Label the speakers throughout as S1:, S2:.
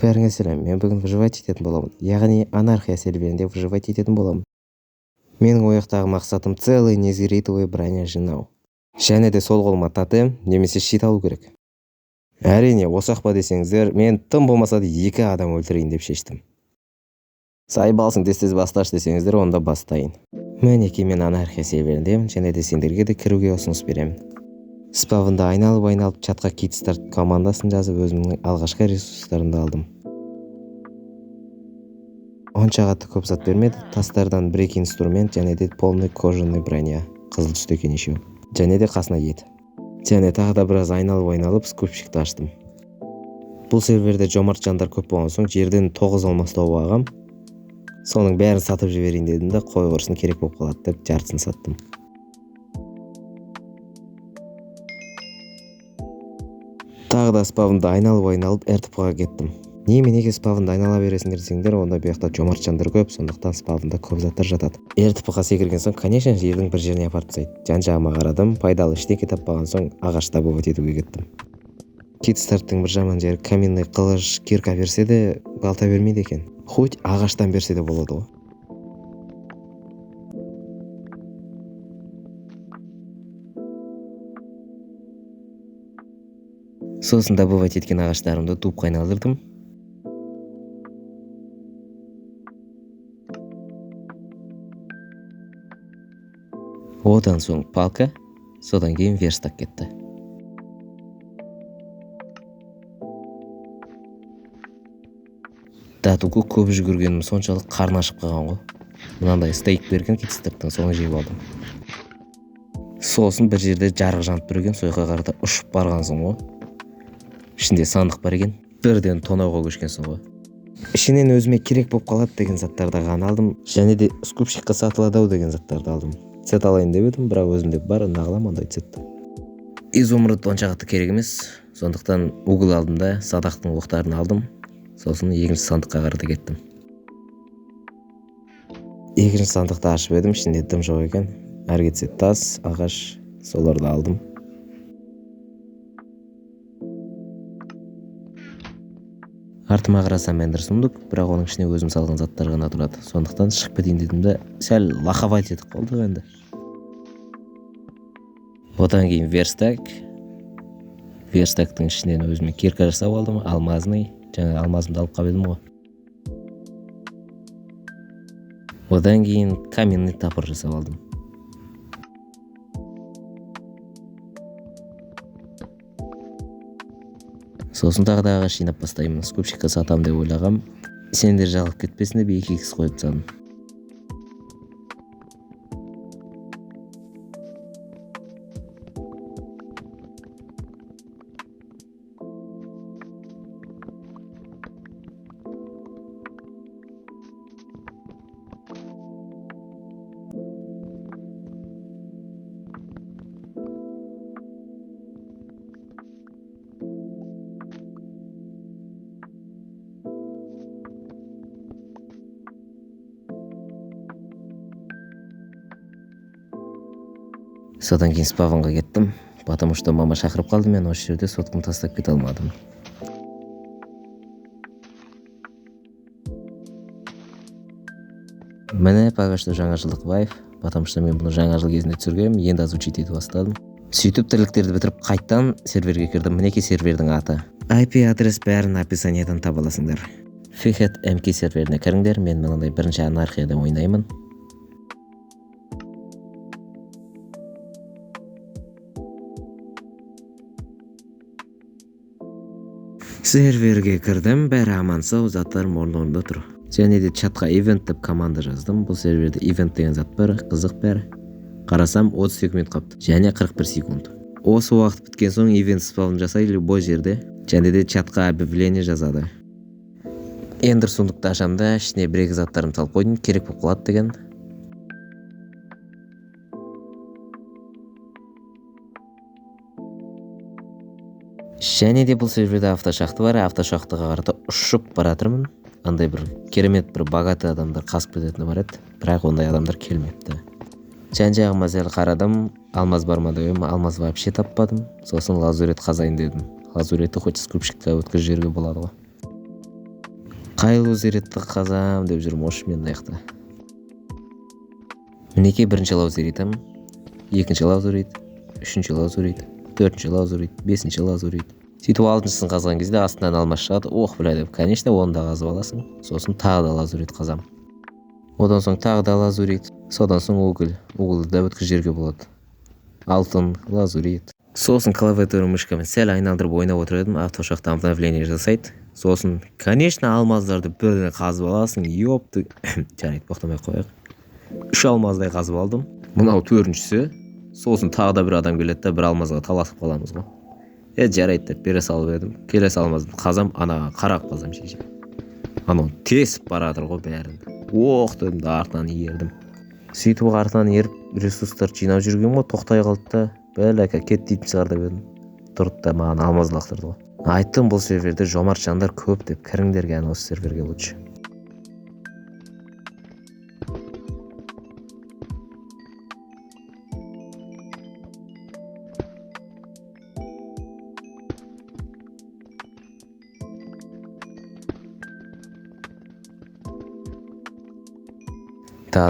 S1: Бәріңе сәлем, мен бүгін выживать ететін боламын, яғни анархия серверінде выживать ететін боламын. Менің ояқтағы мақсатым целый незиритовый броня жинау. Және де сол қолыма тотем немесе щит алу керек. Әрине, осақ па десеңіздер, мен тым болмаса да 2 адам өлтірейін деп шештім. Сайбалсың тез басташ десеңіздер, онда бастайын. Мінекей мен анархия серверіндемін, және де сендерге де кіруге ұсыныс беремін. Спавнда айналып чатқа кит старт командасын жазып өзімнің алғашқы ресурстарымды алдым. Онша қатты көп зат бермеді, тастардан брейк инструмент және де полный кожаный броня, қызыл түсті екен еще. Және де қасына ет. Және тағы да біраз айналып скупщикті аштым. Бұл серверде жомарт жандар көп болған соң жерден 9 алмас тауып алғам. Соның бәрін сатып жіберейін дедім де, қой құрсын керек болып қалады деп жартысын саттым. Тағы да спавнда айналып РТП-ға кеттім. Неге спавнда айнала бересіңдер десеңдер, онда бұяқта жомарт жандар көп, сондықтан спавнда көп заттар жатады. РТП-ға секірген соң, конечно, жердің бір жеріне апарып тастайды. Жан-жағыма қарадым, пайдалы ештеңе таппаған соң ағашта добывать етуге кеттім. Кит старттың бір жаман жері каменный қылыш, кирка берсе де балта бермейді екен. Хоть ағаштан берсе де болады ғой. Сосын добывать еткен ағаштарымды туып қайналдырдым. Одан соң палка, содан кейін верстак кетті. Датуку көп жүгіргенім соншалық қарны ашып қалған ғой. Мынандай стейк берген китстірттің соны жеп алдым. Сосын бір жерде жарық жанып тұр екен, сойға қарата ұшып барғансың ғой. Ішінде сандық бар екен, бірден тонауға көшкенсің ғой. Ішінен өзіме керек болып қалады деген заттарды ғана алдым, және де скупщикқа сатылады деген заттарды алдым. Сет алайын деп едім, бірақ өзімде бар, нағылам андай сетті. Изумруд онша қатты керек емес, сондықтан угол алдым да садақтың оқтарын алдым. Сосын екінші сандыққа қарата кеттім. Екінші сандықты ашып едім, ішінде дым жоқ екен. Әрі кетсе тас, ағаш, соларды алдым. Артыма қарасам ендір сундук, бірақ оның ішіне өзім салған заттар ғана тұрады. Сондықтан шығып кетейін дедім де, сәл лақабайт етіп қалдық енді. Одан кейін верстак. Верстактың ішінен өзіме кирка жасап алдым, алмазный. Жаңа алмазымды алып қабедім ғой. Одан кейін каменный тапыр жасап алдым. Сосын тағы да ағаш жинап бастаймын. Скупщикқа сатам деп ойлағам. Сендер жалып кетпесін деп 2x қойып тастадым. Содан кейін спавнға кеттім, потому что мама шақырып қалды, мен осы жерде соткын тастап кете алмадым. Міне пока что жаңа жылдық вайф, потому что мен бұны жаңа жыл кезінде түсіргем, енді озвучить етіп бастадым. Сөйтіп тірліктерді бітіріп қайттан серверге кірдім. Мінеке сервердің аты. IP адрес бәрін описаниядан таба аласыңдар. Фихет MK серверіне кіріңдер, мен мынандай бірінші анархияда ойнаймын. Серверге кірдім, бәрі аман сау, заттарым орнында тұр. Және де чатқа event деп команда жаздым. Бұл серверде event деген зат бар, қызық бәрі. Қарасам 30 секунд қапты, және 41 секунд. Осы уақыт біткен соң event спавн жасай любой жерде, және де чатқа объявление жазады. Ендір сундукты ашамда, ішіне бір-екі заттарым салып қойдым, керек болып қалады деген. Және де бұл серверде автошахты бар, автошахтыға қарата ұшып баратырмын. Андай бір керемет бір богатый адамдар қасып кететіні бар еді, бірақ ондай адамдар келмепті. Жан-жағыма сәл қарадым, алмаз бар ма деп, алмаз вообще таппадым. Сосын лазурет қазайын дедім. Лазуретті хоть скупщикқа өткізіп жерге болады ғой. Қай лазеретті қазам деп жүрмін ош мен аяқта. Мінекей бірінші лазеритім, екінші лазерит, үшінші лазерит, төртінші лазерит, бесінші лазерит. Сөйтіп алтыншысын қазған кезде астынан алмас шығады. Ох, бля деп, конечно, оны да қазып аласың. Сосын тағы да лазерит қазам. Одан соң тағы да лазерит, содан соң уголь. Угольді да өткізерге болады. Алтын, лазерит. Сосын клавиатура мышкамен сәл айналдырып ойнап отыр едім, автошақта обновление жасайды. Сосын, конечно, алмаздарды бірден қазып аласың. Ёпты. Жарайды, тоқтамай қояйық. 3 алмаздай қазып алдым. Мынау төртіншісі. Сосын тағы да бір адам келеді да бір алмазға таласып қаламыз ғой. Жарайды деп бере салып едім. Келесі алмазды қазам, анаға қарап қазам шеше. Анау тесіп барадыр ғой бәрін. Оқ дедім да артынан ердім. Сөйтіп артынан еріп ресурстар жинап жүрген ғой, тоқтай қалды да, бәләка кет дейтін шығар деп едім. Тұрды да маған алмаз лақтырды ғой. Айттым, бұл серверде жомарт жандар көп деп, кіріңдерге ана осы серверге лучше.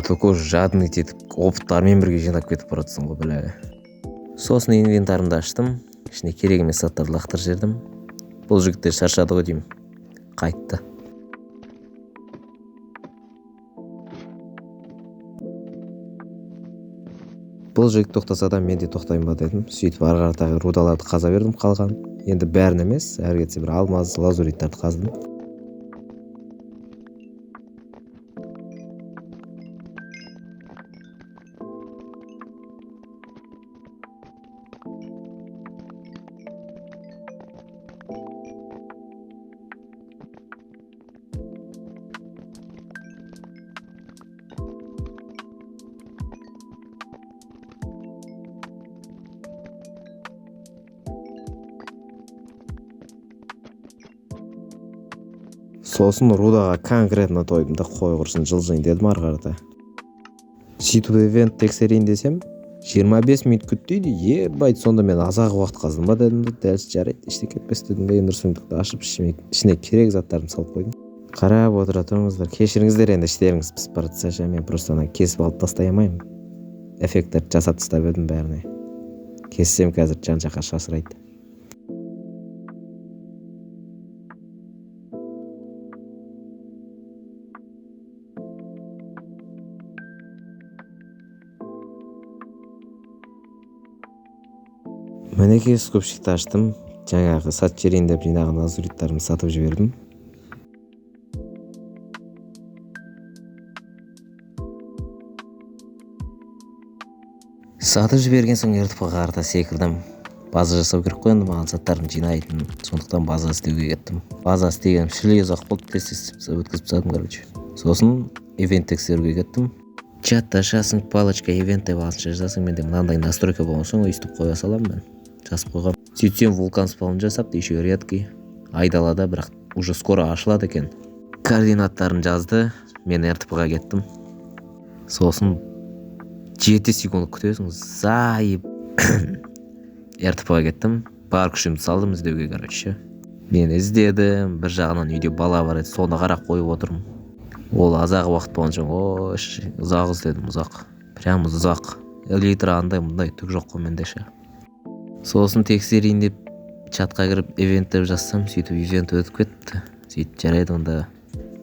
S1: Только жадный етіп опыттармен бірге жинап кетіп баратсың ғой, бля. Сосын инвентарымды аштым, ішіне керек емес заттарды лақтырып жібердім. Бұл жігіттер шаршады ғой деймін. Қайтты. Бұл жігіт тоқтаса да мен де тоқтаймын ба дедім. Сөйтіп ары қаратағы рудаларды қаза бердім қалған. Енді бәрін емес, әрі кетсе бір алмаз, лазуриттарды қаздым. Сосын рудаға конкретно тойдым да қой құрсын жылжайын дедім ары қарата. Сөйтіп ивент тексерейін десем, 25 минут күт дейді. Ебайт, сонда мен азағы уақыт қаздым ба дедім де, дәл жарайды, іште кетпес дедім де, ендір сундықты ашып ішіне керек заттарымды салып қойдым. Қарап отыра тұрыңыздар, кешіріңіздер енді іштеріңіз пісіп бара жатса, мен просто ана кесіп алып тастай алмаймын. Эффекттерді жасап тастап едім бәріне. Кессем қазір жан жаққа шашырайды. Мінекей скопщикті аштым, жаңағы сат жерейін деп жинаған лазуриттарымды сатып жібердім. Сатып жіберген соң ертіп қарта секірдім. База жасау керек қой, енді маған заттарын жинайтын, сондықтан база істеуге кеттім. База істеген шілей ұзақ болды, тез өткізіп тастадым, короче. Сосын ивент тексеруге кеттім. Чатта ашасың, палочка ивент деп алғанша жазасың, менде мынандай настройка болған соң өйстіп қоя саламын мен. Жазып қойғам. Сөйтсем вулкан спаун жасапты, еще редкий. Айдалада, бірақ уже скоро ашылады екен. Координаттарын жазды, мен РТП-ға кеттім. Сосын 7 секунд күтесің, зайып. РТП-ға кеттім, бар күшімді салдым іздеуге, короче. Мен іздедім, бір жағынан үйде бала бар еді, соны қарап қойып отырмын. Ол азағы уақыт болған соң, ұзақ іздедім, ұзақ. Прям ұзақ. Элитра андай мұндай түк жоқ қой менде ше. Сосын тексерейін деп чатқа кіріп ивент деп жазсам, сөйтіп ивент өтіп кетті. Сөйтіп жарайды, онда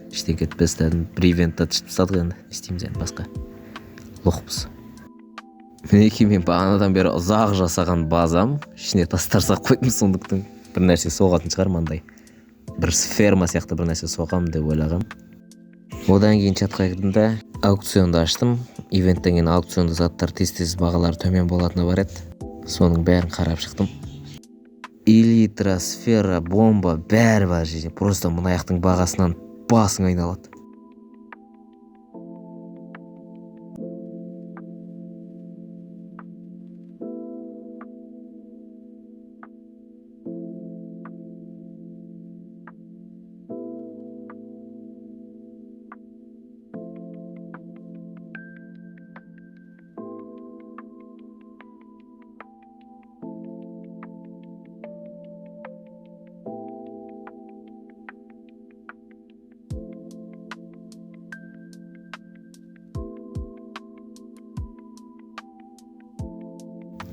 S1: іштен кетпес дедім. Бір ивентті түшіп тастадық енді, істейміз енді басқа. Лоқпыз. Мінекей мен бағанадан бері ұзақ жасаған базам, ішіне тастарсақ қойдым сондықтың. Бір нәрсе соғатын шығар мандай. Бір ферма сияқты бір нәрсе соғам деп ойлағам. Одан кейін чатқа кірдім да аукционды аштым. Ивенттен кейін аукционды заттар тез бағалары төмен болатыны бар еді. Соның бәрін қарап шықтым. Элитра, сфера, бомба бәрі бар жерде. Просто мұнаяқтың бағасынан басың айналады.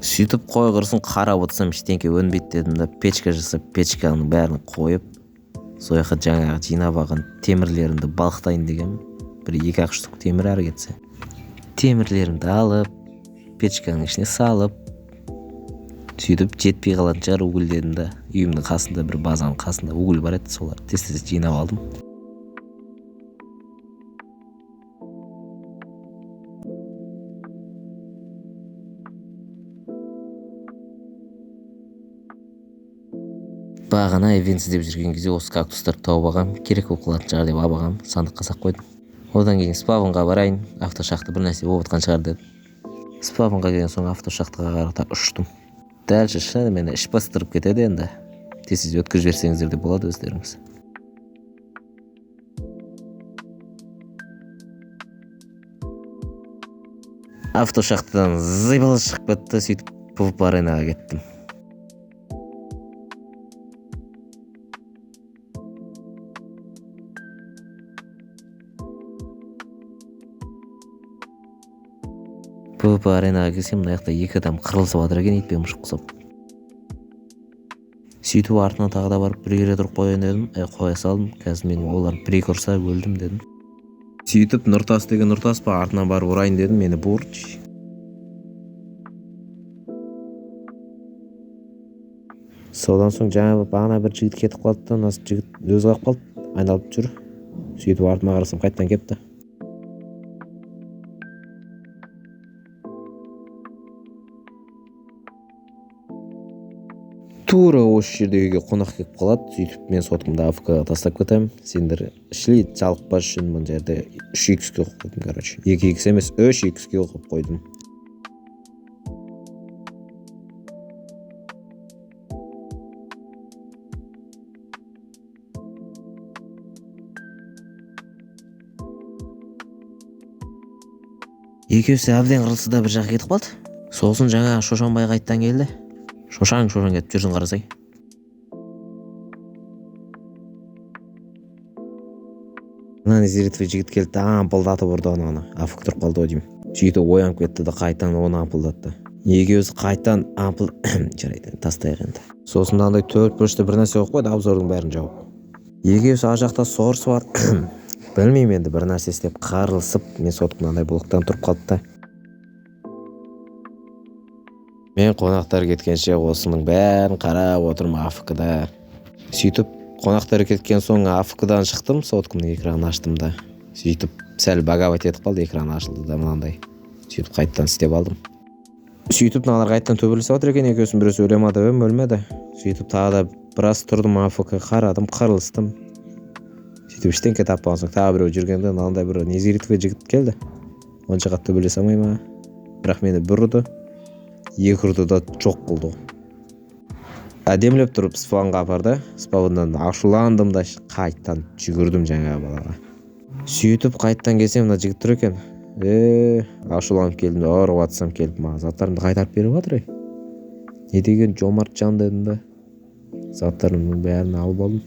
S1: Сөйтіп қой құрсын қарап отырсам ештеңке өнбейді дедім да печка жасап печканың бәрін қойып сол жаққа жаңағы жинап алған темірлерімді балқытайын деген бір 2-3 штук темір ары кетсе темірлерімді алып печканың ішіне салып сөйтіп жетпей қалатын шығар уголь дедім да үйімнің қасында бір базаның қасында уголь бар еді солар тез жинап алдым. Бағана эвент іздеп жүрген кезде осы кактустарды тауып алғам, керек болып қалатын шығар деп алып алғам, сандыққа сақ қойдым. Одан кейін спавнға барайын, автошахта бір нәрсе болып жатқан шығар дедім. Спавнға келген соң автошахтаға қарата ұштым. Дәлше шынымен іш бастырып кетеді енді. Тез өткізіп жіберсеңіздер де болады өздеріңіз. Автошахтадан зибалы шығып кетті, сөйтіп PvP аренаға кеттім. PvP аренаға келсем, мына жақта 2 адам қырылысып жатыр екен итпен мұшық құсап. Сөйтіп артынан тағы да барып 1 рет ұрып қояйын дедім, қоя салдым. Қазір мен олар 1-2 ұрса өлдім дедім. Сөйтіп Нұртас деген Нұртас па артынан барып ұрайын дедім, мені бұрды. Содан соң жаңа бағана бір жігіт кетіп қалды да, мына жігіт өзі қалып қалды, айналып жүр. Сөйтіп артыма қарасам қайтадан кепті. Тура осы жерде үйге қонақ келіп қалады. Сөйтіп мен сотымды АФК-ға тастап кетемін. Сендер шлит жалықпас үшін бұл жерде 3x-ге қойып қойдым, короче. 2x емес, 3x-ге қойып қойдым. Екеусі әбден қырылсы да бір жаққа кетіп қалды. Сосын жаңа Шошанбай қайттан келді. Шошаң кетіп жүрсің қарасай. Мынаны зеретве жігіт келді, ампылдатып ұрды оны. Афық тұрып қалды ғой деймін. Сөйтіп оянып кетті да қайтадан оны ампылдатты. Екеуісі қайтадан ампыл жарайды, тастайық енді. Сосын андай төрт бұрышты бір нәрсе қойып қойды, обзордың бәрін жауып. Екеуісі ар жақта сорысы бар. Білмеймін енді бір нәрсе істеп қарылысып, мен сотым мынандай блоктан тұрып қалды да. Мен қонақтар кеткенше осының бәрін қарап отырмын АФК-да. Сөйтіп қонақтар кеткен соң АФК-дан шықтым, соткымның экранын аштым да. Сөйтіп сәл багавать етіп қалды, экраны ашылды да мынандай. Сөйтіп қайттан істеп алдым. Сөйтіп мыналар қайттан төбелесіп жатыр екен, екеуісін біреусі өле ма деп өлмеді. Сөйтіп тағы да біраз тұрдым АФК-ға қарадым, қырылыстым. Сөйтіп ештеңке таппаған соң тағы біреу жүргенде мынандай бір незеритве жігіт келді. Онша қатты төбелесе алмай ма? Бірақ мені бір ұрды. 2 ұрды да жоқ болды. Әдемілеп тұрып спавнға апарды. Спавндан ашуландым да қайттан жүгірдім жаңа балаға. Сөйтіп қайттан келсем мына жігіт тұр екен. Ашуланып келдім де ұрып атсам келіп маған заттарымды қайтарып беріп жатыр. Не деген жомарт жан дедім да. Заттарымның бәрін алып алдым.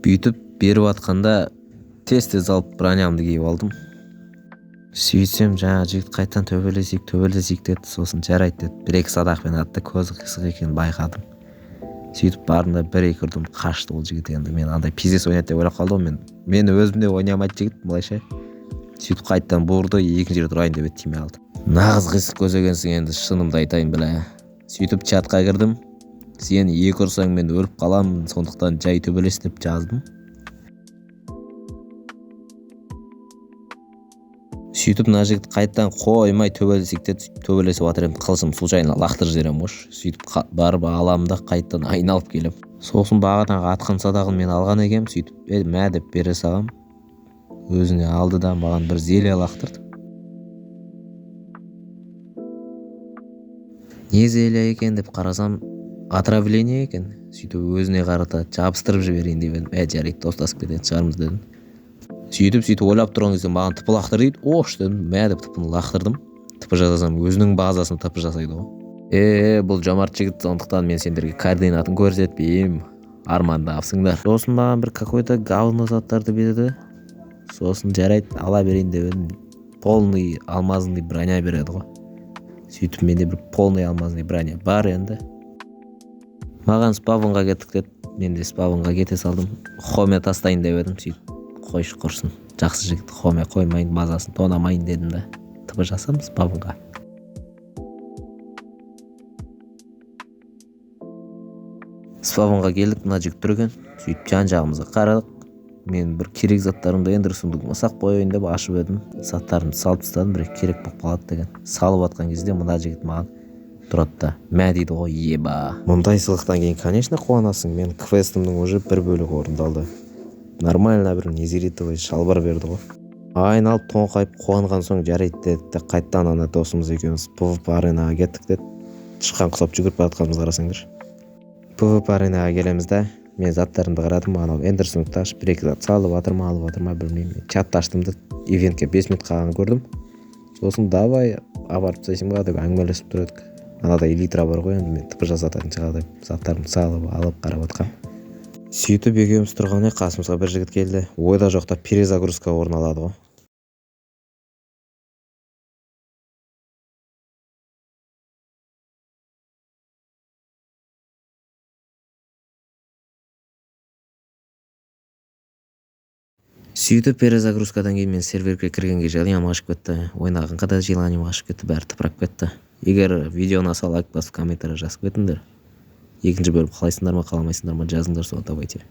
S1: Бүйтіп беріп атқанда тез алып бронямды киіп алдым. Сөйтсем жаңа жігіт қайттан төбелесейік деді. Сосын жарайды деді. 1-2 садақпен атты, көзі қисық екенін байқадым. Сөйтіп барында 1-2 ұрдым, қашты ол жігіт енді. Мен андай пиздес ойнайды деп ойлап қалдым мен. Мен өзімде ойнамайды жігіт былайша. Сөйтіп қайттан бұрды, 2-ші рет ұрайын деп еді, тимей алды. Нағыз қисық көз екенсің енді, шынымды айтайын біле. Сөйтіп чатқа кірдім. Сен 2 ұрсаң мен өліп қаламын, сондықтан жай төбелес деп жаздым. Сөйтіп мына жігіт қайттан қоймай төбелесейік деді. Төбелесіп жатыр едім, қылышым случайно лақтырып жіберем ғой. Сөйтіп барып аламын да қайттан айналып келем. Сосын бағанағы атқан садағын мен алған екем. Сөйтіп мә деп бере салғам. Өзіне алды да маған бір зелье лақтырды. Не зелье екен деп қарасам, отравление екен. Сөйтіп өзіне қарата жабыстырып жіберейін деп едім. Жарайды, достасып кететін шығармыз дедім. Сөйтіп ойлап тұрған кезде маған тыпы лақтыр дейді. Ош дедім, мә деп тыпыны лақтырдым. Тыпы жасасам өзінің базасын тыпы жасайды ғой. Бұл жомарт жігіт, сондықтан мен сендерге координатын көрсетпеймін. Армандапсыңдар. Сосын маған бір какой-то говно заттарды берді. Сосын жарайды, ала берейін деп едім. Полный алмазный броня береді ғой. Сөйтіп менде бір полный алмазный броня бар енді. Маған спавнға кеттік деді. Мен де спавнға кете салдым. Хоме тастайын деп едім. Сөйтіп қойшы құрсын. Жақсы жігіт, хоме қоймайын, мазасын тонамайын дедім да. Тыбы жасам спавнға. Спавнға келдік, мына жігіт тұрген. Сөйтіп жан-жағымызға қарадық. Мен бір керек заттарымды ендір сундығыма сақ қояйын деп ашып едім. Заттарымды салып тастадым, бір керек болып қалады деген. Салып атқан кезде мына жігіт маған тұрады да, мә дейді ғой, еба. Мұндай сыйлықтан кейін, конечно, қуанасың. Мен квестімнің уже бір бөлігі орындалды. Нормально бір незиритовый шалбар берді ғой. Айналып тоңқайып қуанған соң жарайды дедік те, қайттан ана досымыз екеуміз PvP аренаға кеттік деді. Тышқан құсап жүгіріп жатқанымызды қарасаңдар. PvP аренаға келеміз да, мен заттарымды қарадым, анау эндерсундты ашып бір-екі зат салып жатыр ма, алып жатыр ма білмеймін. Чатты аштым да, ивентке 5 минут қалғанын көрдім. Сосын давай апарып тастайсың ба деп әңгімелесіп тұр едік. Анада элитра бар ғой, енді мен тыпы жасататын шығар деп заттарымды салып алып қарап жатқам. Сөйтіп екеуміз тұрғанда қасымызға бір жігіт келді. Ойда жоқта перезагрузка орын алады ғой. Сөйтіп перезагрузкадан кейін мен серверге кіргенге желанием ашып кетті. Ойнағанға да желанием ашып кетті, бәрі тыпырап кетті. Егер видеоны аса лайк басып комментарий жазып кетіңдер. Екінші бөлім қалайсыңдар ма, қаламайсыңдар ма жазыңдар, соны давайте.